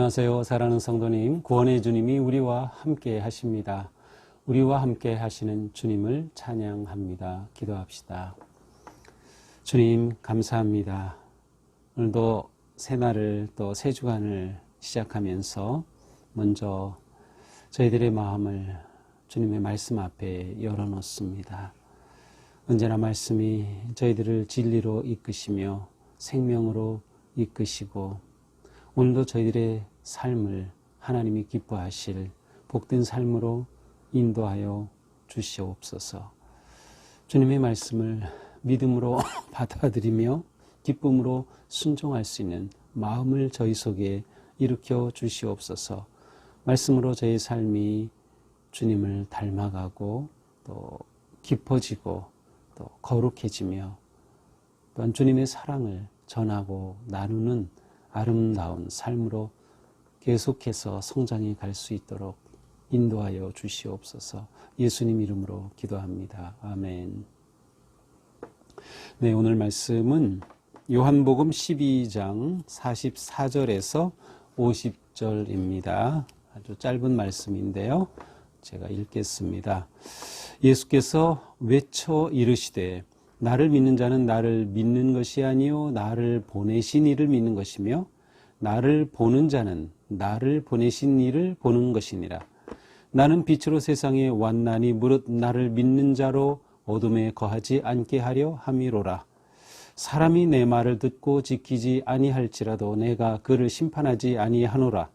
안녕하세요. 사랑하는 성도님, 구원의 주님이 우리와 함께 하십니다. 우리와 함께 하시는 주님을 찬양합니다. 기도합시다. 주님 감사합니다. 오늘도 새날을 또 새 주간을 시작하면서 먼저 저희들의 마음을 주님의 말씀 앞에 열어놓습니다. 언제나 말씀이 저희들을 진리로 이끄시며 생명으로 이끄시고 오늘도 저희들의 삶을 하나님이 기뻐하실 복된 삶으로 인도하여 주시옵소서. 주님의 말씀을 믿음으로 받아들이며 기쁨으로 순종할 수 있는 마음을 저희 속에 일으켜 주시옵소서. 말씀으로 저희 삶이 주님을 닮아가고 또 깊어지고 또 거룩해지며 또한 주님의 사랑을 전하고 나누는 아름다운 삶으로 계속해서 성장해 갈 수 있도록 인도하여 주시옵소서. 예수님 이름으로 기도합니다. 아멘. 네, 오늘 말씀은 요한복음 12장 44절에서 50절입니다. 아주 짧은 말씀인데요. 제가 읽겠습니다. 예수께서 외쳐 이르시되 나를 믿는 자는 나를 믿는 것이 아니요 나를 보내신 이를 믿는 것이며 나를 보는 자는 나를 보내신 이를 보는 것이니라. 나는 빛으로 세상에 왔나니 무릇 나를 믿는 자로 어둠에 거하지 않게 하려 함이로라. 사람이 내 말을 듣고 지키지 아니할지라도 내가 그를 심판하지 아니하노라.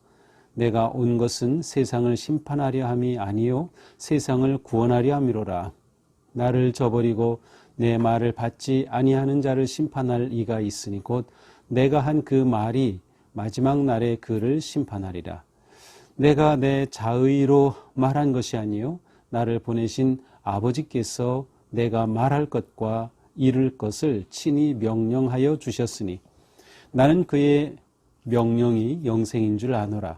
내가 온 것은 세상을 심판하려 함이 아니요 세상을 구원하려 함이로라. 나를 저버리고 내 말을 받지 아니하는 자를 심판할 이가 있으니 곧 내가 한 그 말이 마지막 날에 그를 심판하리라. 내가 내 자의로 말한 것이 아니요 나를 보내신 아버지께서 내가 말할 것과 이룰 것을 친히 명령하여 주셨으니 나는 그의 명령이 영생인 줄 아노라.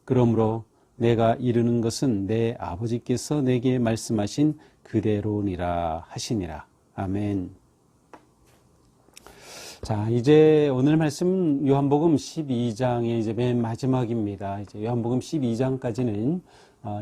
그러므로 내가 이루는 것은 내 아버지께서 내게 말씀하신 그대로니라 하시니라. 아멘. 자, 이제 오늘 말씀 요한복음 12장의 이제 맨 마지막입니다. 이제 요한복음 12장까지는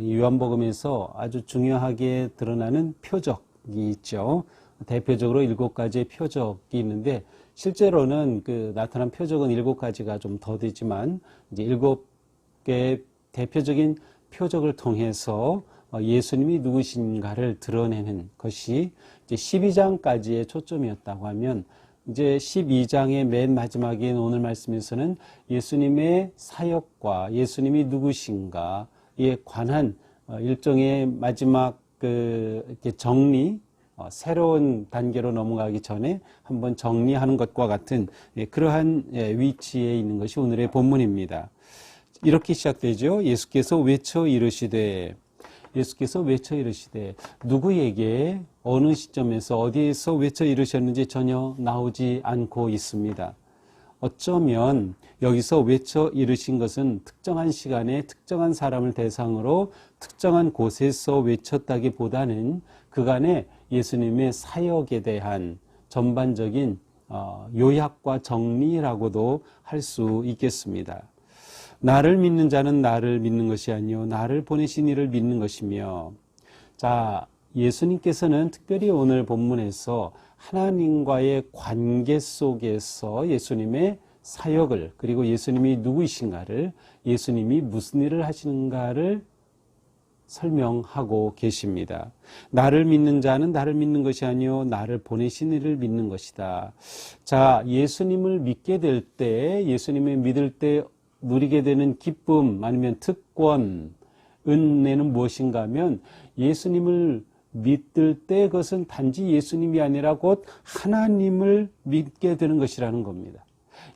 이 요한복음에서 아주 중요하게 드러나는 표적이 있죠. 대표적으로 7가지의 표적이 있는데 실제로는 그 나타난 표적은 7가지가 좀 더 되지만 이제 7개의 대표적인 표적을 통해서 예수님이 누구신가를 드러내는 것이 이제 12장까지의 초점이었다고 하면 이제 12장의 맨 마지막인 오늘 말씀에서는 예수님의 사역과 예수님이 누구신가에 관한 일종의 마지막 이렇게 정리, 새로운 단계로 넘어가기 전에 한번 정리하는 것과 같은 그러한 위치에 있는 것이 오늘의 본문입니다. 이렇게 시작되죠. 예수께서 외쳐 이르시되 누구에게 어느 시점에서 어디에서 외쳐 이르셨는지 전혀 나오지 않고 있습니다. 어쩌면 여기서 외쳐 이르신 것은 특정한 시간에 특정한 사람을 대상으로 특정한 곳에서 외쳤다기보다는 그간의 예수님의 사역에 대한 전반적인 요약과 정리라고도 할 수 있겠습니다. 나를 믿는 자는 나를 믿는 것이 아니요 나를 보내신 이를 믿는 것이며, 자, 예수님께서는 특별히 오늘 본문에서 하나님과의 관계 속에서 예수님의 사역을, 그리고 예수님이 누구이신가를, 예수님이 무슨 일을 하시는가를 설명하고 계십니다. 나를 믿는 자는 나를 믿는 것이 아니요 나를 보내신 이를 믿는 것이다. 자, 예수님을 믿게 될 때, 예수님을 믿을 때 누리게 되는 기쁨 아니면 특권, 은혜는 무엇인가 하면 예수님을 믿을 때 그것은 단지 예수님이 아니라 곧 하나님을 믿게 되는 것이라는 겁니다.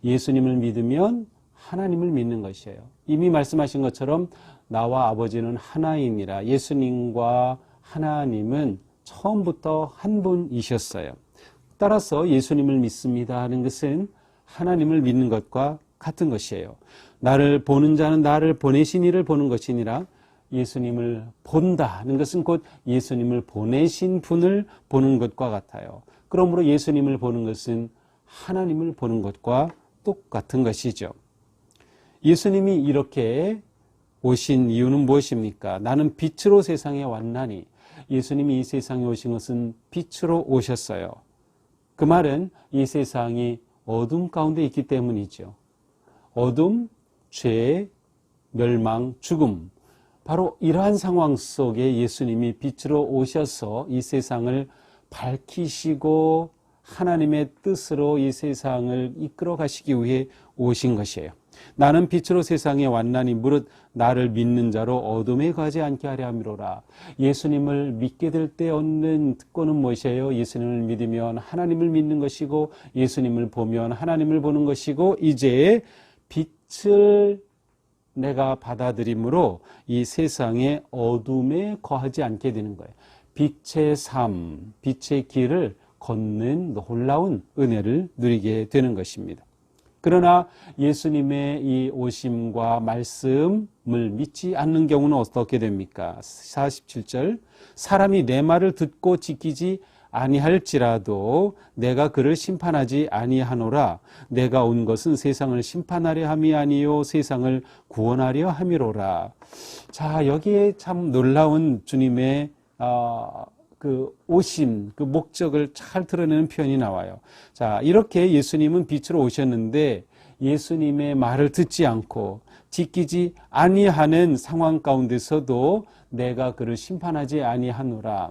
예수님을 믿으면 하나님을 믿는 것이에요. 이미 말씀하신 것처럼 나와 아버지는 하나이니라. 예수님과 하나님은 처음부터 한 분이셨어요. 따라서 예수님을 믿습니다 하는 것은 하나님을 믿는 것과 같은 것이에요. 나를 보는 자는 나를 보내신 이를 보는 것이니라. 예수님을 본다는 것은 곧 예수님을 보내신 분을 보는 것과 같아요. 그러므로 예수님을 보는 것은 하나님을 보는 것과 똑같은 것이죠. 예수님이 이렇게 오신 이유는 무엇입니까? 나는 빛으로 세상에 왔나니. 예수님이 이 세상에 오신 것은 빛으로 오셨어요. 그 말은 이 세상이 어둠 가운데 있기 때문이죠. 어둠, 죄, 멸망, 죽음. 바로 이러한 상황 속에 예수님이 빛으로 오셔서 이 세상을 밝히시고 하나님의 뜻으로 이 세상을 이끌어 가시기 위해 오신 것이에요. 나는 빛으로 세상에 왔나니 무릇 나를 믿는 자로 어둠에 가지 않게 하려 함이로라. 예수님을 믿게 될 때 얻는 특권은 무엇이에요? 예수님을 믿으면 하나님을 믿는 것이고 예수님을 보면 하나님을 보는 것이고 이제 빛을 내가 받아들임으로 이 세상의 어둠에 거하지 않게 되는 거예요. 빛의 삶, 빛의 길을 걷는 놀라운 은혜를 누리게 되는 것입니다. 그러나 예수님의 이 오심과 말씀을 믿지 않는 경우는 어떻게 됩니까? 47절 사람이 내 말을 듣고 지키지 아니할지라도 내가 그를 심판하지 아니하노라. 내가 온 것은 세상을 심판하려 함이 아니요 세상을 구원하려 함이로라. 자, 여기에 참 놀라운 주님의 그 오심, 그 목적을 잘 드러내는 표현이 나와요. 자, 이렇게 예수님은 빛으로 오셨는데 예수님의 말을 듣지 않고 지키지 아니하는 상황 가운데서도 내가 그를 심판하지 아니하노라.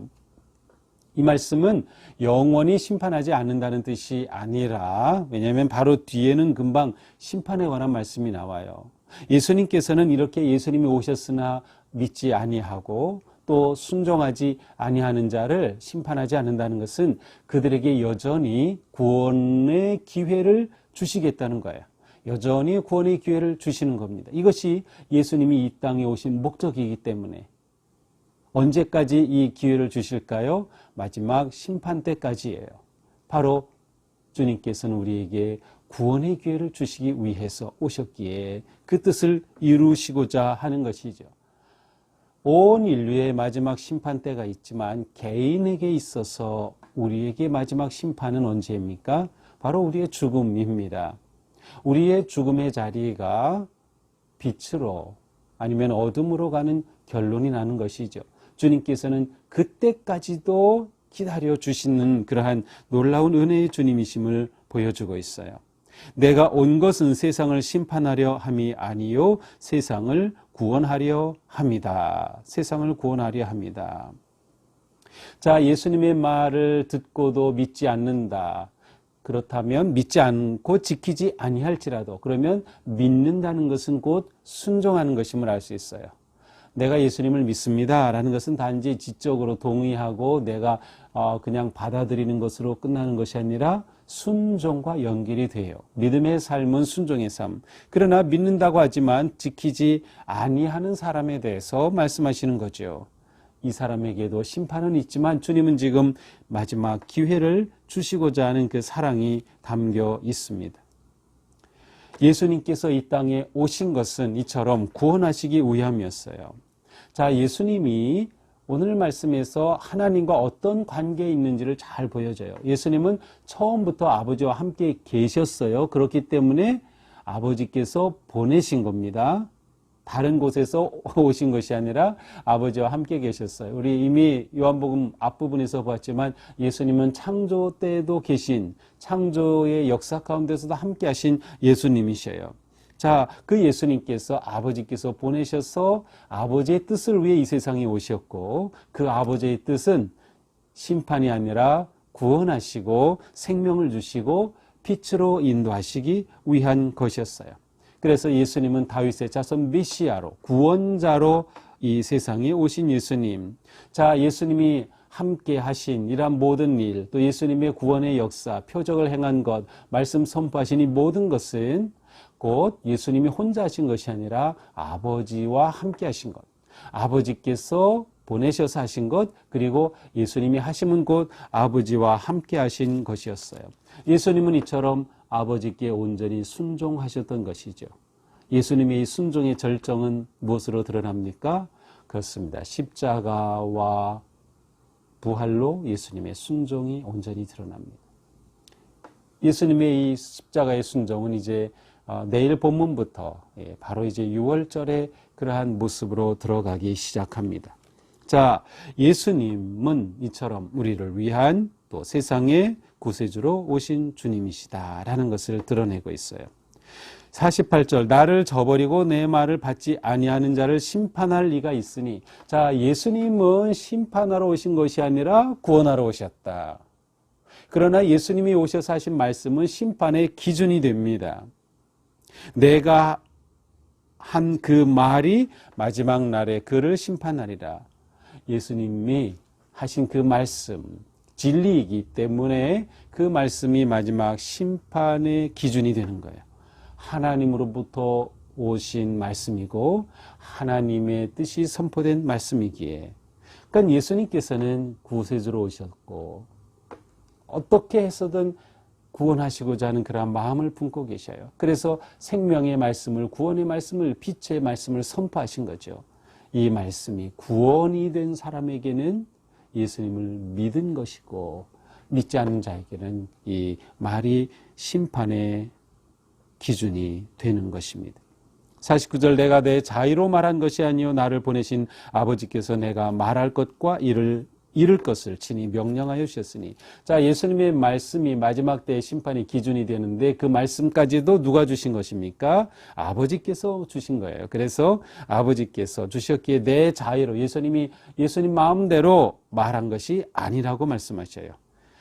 이 말씀은 영원히 심판하지 않는다는 뜻이 아니라, 왜냐하면 바로 뒤에는 금방 심판에 관한 말씀이 나와요. 예수님께서는 이렇게 예수님이 오셨으나 믿지 아니하고 또 순종하지 아니하는 자를 심판하지 않는다는 것은 그들에게 여전히 구원의 기회를 주시겠다는 거예요. 여전히 구원의 기회를 주시는 겁니다. 이것이 예수님이 이 땅에 오신 목적이기 때문에 언제까지 이 기회를 주실까요? 마지막 심판 때까지예요. 바로 주님께서는 우리에게 구원의 기회를 주시기 위해서 오셨기에 그 뜻을 이루시고자 하는 것이죠. 온 인류의 마지막 심판 때가 있지만 개인에게 있어서 우리에게 마지막 심판은 언제입니까? 바로 우리의 죽음입니다. 우리의 죽음의 자리가 빛으로 아니면 어둠으로 가는 결론이 나는 것이죠. 주님께서는 그때까지도 기다려 주시는 그러한 놀라운 은혜의 주님이심을 보여주고 있어요. 내가 온 것은 세상을 심판하려 함이 아니요 세상을 구원하려 합니다. 세상을 구원하려 합니다. 자, 예수님의 말을 듣고도 믿지 않는다. 그렇다면 믿지 않고 지키지 아니할지라도, 그러면 믿는다는 것은 곧 순종하는 것임을 알 수 있어요. 내가 예수님을 믿습니다 라는 것은 단지 지적으로 동의하고 내가 그냥 받아들이는 것으로 끝나는 것이 아니라 순종과 연결이 돼요. 믿음의 삶은 순종의 삶. 그러나 믿는다고 하지만 지키지 아니하는 사람에 대해서 말씀하시는 거죠. 이 사람에게도 심판은 있지만 주님은 지금 마지막 기회를 주시고자 하는 그 사랑이 담겨 있습니다. 예수님께서 이 땅에 오신 것은 이처럼 구원하시기 위함이었어요. 자, 예수님이 오늘 말씀에서 하나님과 어떤 관계에 있는지를 잘 보여줘요. 예수님은 처음부터 아버지와 함께 계셨어요. 그렇기 때문에 아버지께서 보내신 겁니다. 다른 곳에서 오신 것이 아니라 아버지와 함께 계셨어요. 우리 이미 요한복음 앞부분에서 봤지만 예수님은 창조 때도 계신, 창조의 역사 가운데서도 함께 하신 예수님이셔요. 자, 그 예수님께서 아버지께서 보내셔서 아버지의 뜻을 위해 이 세상에 오셨고 그 아버지의 뜻은 심판이 아니라 구원하시고 생명을 주시고 빛으로 인도하시기 위한 것이었어요. 그래서 예수님은 다윗의 자손 메시아로, 구원자로 이 세상에 오신 예수님. 자, 예수님이 함께 하신 이러한 모든 일, 또 예수님의 구원의 역사, 표적을 행한 것, 말씀 선포하신 이 모든 것은 곧 예수님이 혼자 하신 것이 아니라 아버지와 함께 하신 것. 아버지께서 보내셔서 하신 것, 그리고 예수님이 하심은 곧 아버지와 함께 하신 것이었어요. 예수님은 이처럼 아버지께 온전히 순종하셨던 것이죠. 예수님의 이 순종의 절정은 무엇으로 드러납니까? 그렇습니다. 십자가와 부활로 예수님의 순종이 온전히 드러납니다. 예수님의 이 십자가의 순종은 이제 내일 본문부터 바로 이제 6월절의 그러한 모습으로 들어가기 시작합니다. 자, 예수님은 이처럼 우리를 위한 또 세상의 구세주로 오신 주님이시다라는 것을 드러내고 있어요. 48절, 나를 저버리고 내 말을 받지 아니하는 자를 심판할 리가 있으니. 자, 예수님은 심판하러 오신 것이 아니라 구원하러 오셨다. 그러나 예수님이 오셔서 하신 말씀은 심판의 기준이 됩니다. 내가 한 그 말이 마지막 날에 그를 심판하리라. 예수님이 하신 그 말씀, 진리이기 때문에 그 말씀이 마지막 심판의 기준이 되는 거예요. 하나님으로부터 오신 말씀이고 하나님의 뜻이 선포된 말씀이기에, 그러니까 예수님께서는 구세주로 오셨고 어떻게 해서든 구원하시고자 하는 그런 마음을 품고 계셔요. 그래서 생명의 말씀을, 구원의 말씀을, 빛의 말씀을 선포하신 거죠. 이 말씀이 구원이 된 사람에게는 예수님을 믿은 것이고, 믿지 않는 자에게는 이 말이 심판의 기준이 되는 것입니다. 49절, 내가 내 자의로 말한 것이 아니요 나를 보내신 아버지께서 내가 말할 것과 이룰 것을 친히 명령하여 주셨으니. 자, 예수님의 말씀이 마지막 때의 심판의 기준이 되는데 그 말씀까지도 누가 주신 것입니까? 아버지께서 주신 거예요. 그래서 아버지께서 주셨기에 내 자의로, 예수님 마음대로 말한 것이 아니라고 말씀하셔요.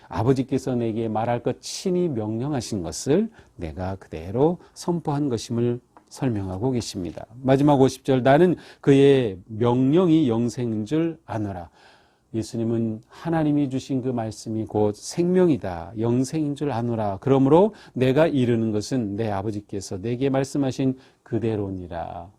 아버지께서 내게 말할 것 친히 명령하신 것을 내가 그대로 선포한 것임을 설명하고 계십니다. 마지막 50절, 나는 그의 명령이 영생인 줄 아노라. 예수님은 하나님이 주신 그 말씀이 곧 생명이다, 영생인 줄 아노라. 그러므로 내가 이르는 것은 내 아버지께서 내게 말씀하신 그대로니라.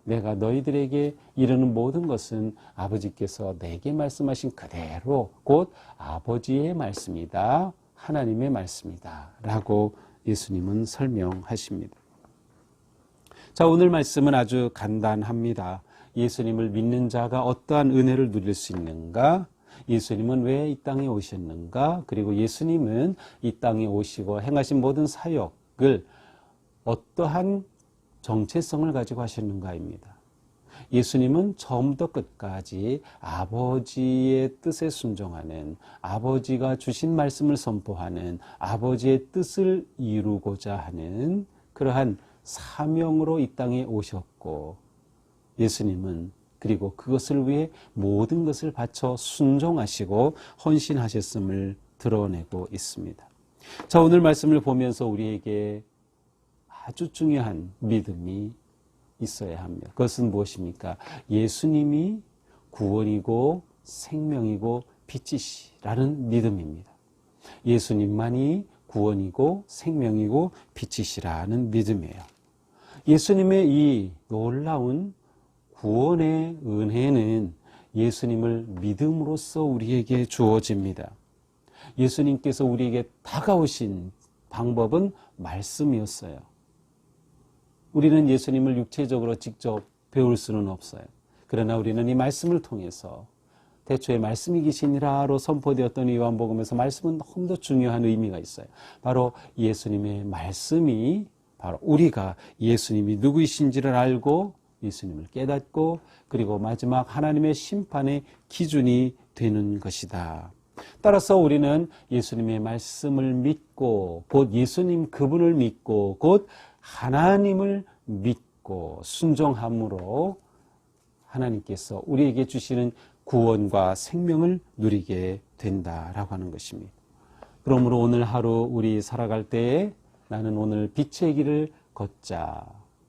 내가 너희들에게 이르는 모든 것은 아버지께서 내게 말씀하신 그대로 곧 아버지의 말씀이다, 하나님의 말씀이다 라고 예수님은 설명하십니다. 자, 오늘 말씀은 아주 간단합니다. 예수님을 믿는 자가 어떠한 은혜를 누릴 수 있는가? 예수님은 왜 이 땅에 오셨는가? 그리고 예수님은 이 땅에 오시고 행하신 모든 사역을 어떠한 정체성을 가지고 하셨는가입니다. 예수님은 처음부터 끝까지 아버지의 뜻에 순종하는, 아버지가 주신 말씀을 선포하는, 아버지의 뜻을 이루고자 하는 그러한 사명으로 이 땅에 오셨고, 예수님은 그리고 그것을 위해 모든 것을 바쳐 순종하시고 헌신하셨음을 드러내고 있습니다. 자, 오늘 말씀을 보면서 우리에게 아주 중요한 믿음이 있어야 합니다. 그것은 무엇입니까? 예수님이 구원이고 생명이고 빛이시라는 믿음입니다. 예수님만이 구원이고 생명이고 빛이시라는 믿음이에요. 예수님의 이 놀라운 구원의 은혜는 예수님을 믿음으로써 우리에게 주어집니다. 예수님께서 우리에게 다가오신 방법은 말씀이었어요. 우리는 예수님을 육체적으로 직접 배울 수는 없어요. 그러나 우리는 이 말씀을 통해서 태초에 말씀이 계시니라로 선포되었던 요한복음에서 말씀은 너무도 중요한 의미가 있어요. 바로 예수님의 말씀이 바로 우리가 예수님이 누구이신지를 알고 예수님을 깨닫고 그리고 마지막 하나님의 심판의 기준이 되는 것이다. 따라서 우리는 예수님의 말씀을 믿고 곧 예수님 그분을 믿고 곧 하나님을 믿고 순종함으로 하나님께서 우리에게 주시는 구원과 생명을 누리게 된다라고 하는 것입니다. 그러므로 오늘 하루 우리 살아갈 때에 나는 오늘 빛의 길을 걷자,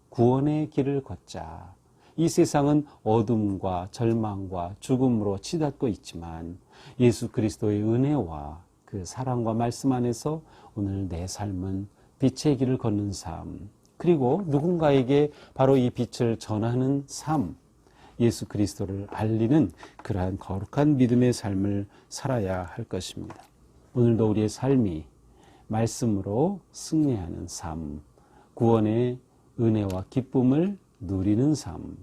구원의 길을 걷자. 이 세상은 어둠과 절망과 죽음으로 치닫고 있지만 예수 그리스도의 은혜와 그 사랑과 말씀 안에서 오늘 내 삶은 빛의 길을 걷는 삶, 그리고 누군가에게 바로 이 빛을 전하는 삶, 예수 그리스도를 알리는 그러한 거룩한 믿음의 삶을 살아야 할 것입니다. 오늘도 우리의 삶이 말씀으로 승리하는 삶, 구원의 은혜와 기쁨을 누리는 삶,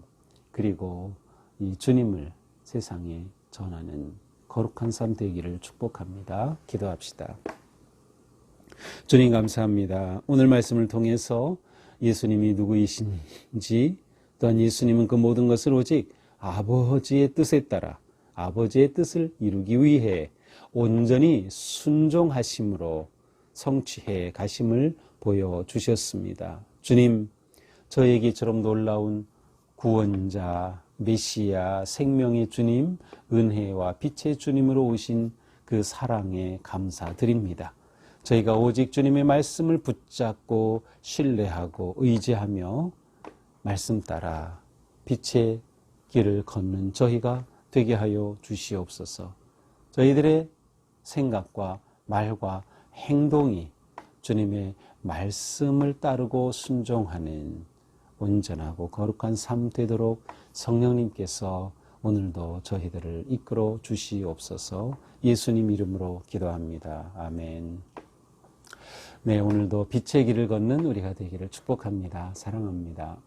그리고 이 주님을 세상에 전하는 거룩한 삶 되기를 축복합니다. 기도합시다. 주님 감사합니다. 오늘 말씀을 통해서 예수님이 누구이신지, 또한 예수님은 그 모든 것을 오직 아버지의 뜻에 따라 아버지의 뜻을 이루기 위해 온전히 순종하심으로 성취해 가심을 보여주셨습니다. 주님, 저에게 이처럼 놀라운 구원자, 메시아, 생명의 주님, 은혜와 빛의 주님으로 오신 그 사랑에 감사드립니다. 저희가 오직 주님의 말씀을 붙잡고 신뢰하고 의지하며 말씀 따라 빛의 길을 걷는 저희가 되게 하여 주시옵소서. 저희들의 생각과 말과 행동이 주님의 말씀을 따르고 순종하는 온전하고 거룩한 삶 되도록 성령님께서 오늘도 저희들을 이끌어 주시옵소서. 예수님 이름으로 기도합니다. 아멘. 네, 오늘도 빛의 길을 걷는 우리가 되기를 축복합니다. 사랑합니다.